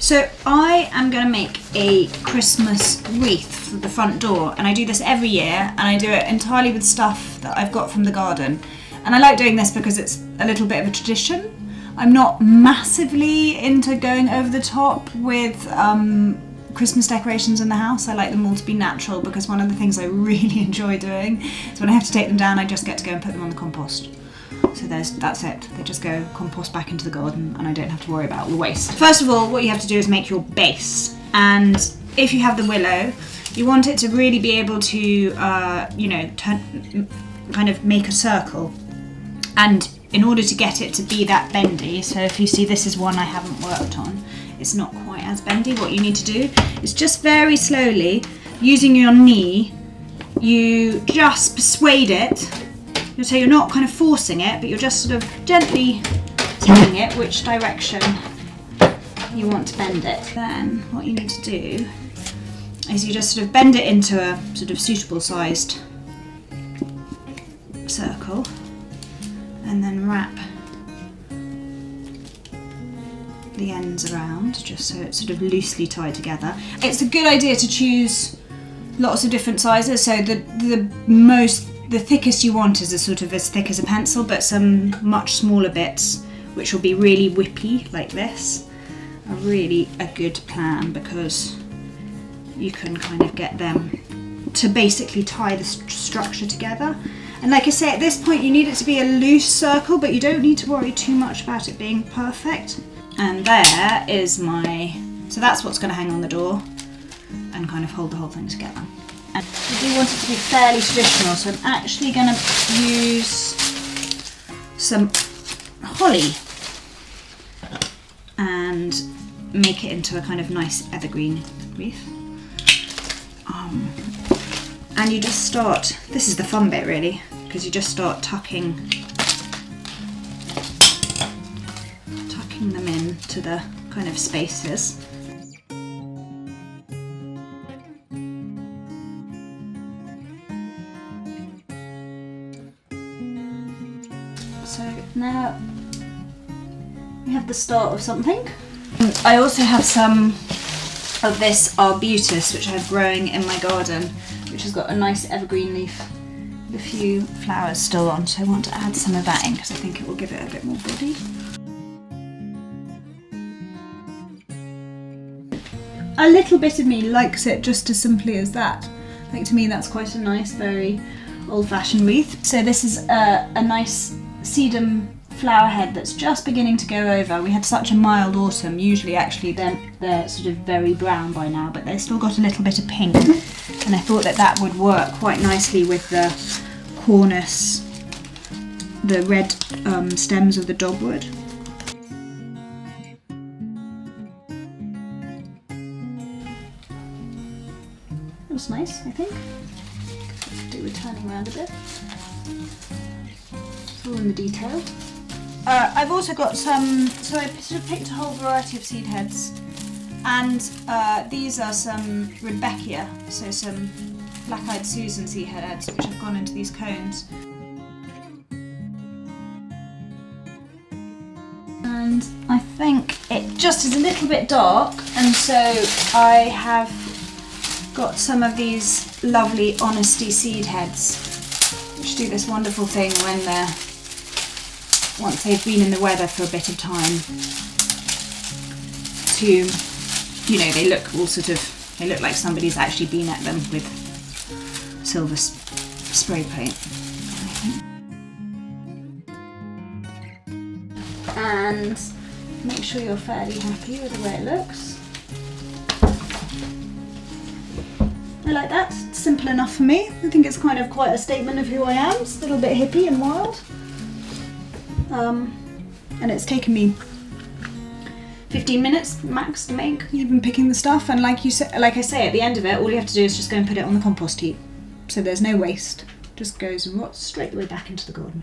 So I am going to make a Christmas wreath for the front door, and I do this every year, and I do it entirely with stuff that I've got from the garden. And I like doing this because it's a little bit of a tradition. I'm not massively into going over the top with Christmas decorations in the house. I like them all to be natural, because one of the things I really enjoy doing is when I have to take them down, I just get to go and put them on the compost. So that's it. They just go compost back into the garden, and I don't have to worry about all the waste. First of all, what you have to do is make your base. And if you have the willow, you want it to really be able to, kind of make a circle. And in order to get it to be that bendy, so if you see this is one I haven't worked on, it's not quite as bendy. What you need to do is just very slowly, using your knee, you just persuade it. So you're not kind of forcing it, but you're just sort of gently telling it which direction you want to bend it. Then what you need to do is you just sort of bend it into a sort of suitable sized circle, and then wrap the ends around just so it's sort of loosely tied together. It's a good idea to choose lots of different sizes, so the thickest you want is a sort of as thick as a pencil, but some much smaller bits, which will be really whippy like this, are really a good plan, because you can kind of get them to basically tie the structure together. And like I say, at this point you need it to be a loose circle, but you don't need to worry too much about it being perfect. And there is so that's what's going to hang on the door and kind of hold the whole thing together. And I do want it to be fairly traditional, so I'm actually going to use some holly and make it into a kind of nice evergreen wreath. And you just start, this is the fun bit really, because you just start tucking them into the kind of spaces. So now we have the start of something. I also have some of this arbutus, which I have growing in my garden, which has got a nice evergreen leaf with a few flowers still on, so I want to add some of that in because I think it will give it a bit more body. A little bit of me likes it just as simply as that. I think to me that's quite a nice, very old-fashioned wreath. So this is a nice sedum flower head that's just beginning to go over. We had such a mild autumn. Usually actually they're sort of very brown by now, but they've still got a little bit of pink, and I thought that would work quite nicely with the cornice, the red stems of the dogwood. That's nice, I think. Do with turning around a bit. It's all in the detail. I've also got some, so I sort of picked a whole variety of seed heads, and these are some Rudbeckia, so some black-eyed Susan seed heads, which have gone into these cones. And I think it just is a little bit dark, and so I have got some of these lovely Honesty seed heads, which do this wonderful thing when once they've been in the weather for a bit of time, they look all they look like somebody's actually been at them with silver spray paint. And make sure you're fairly happy with the way it looks. I like that. It's simple enough for me. I think it's kind of quite a statement of who I am. It's a little bit hippie and wild. And it's taken me 15 minutes max to make, even picking the stuff. And like I say, at the end of it, all you have to do is just go and put it on the compost heap. So there's no waste. Just goes and rots straight the way back into the garden.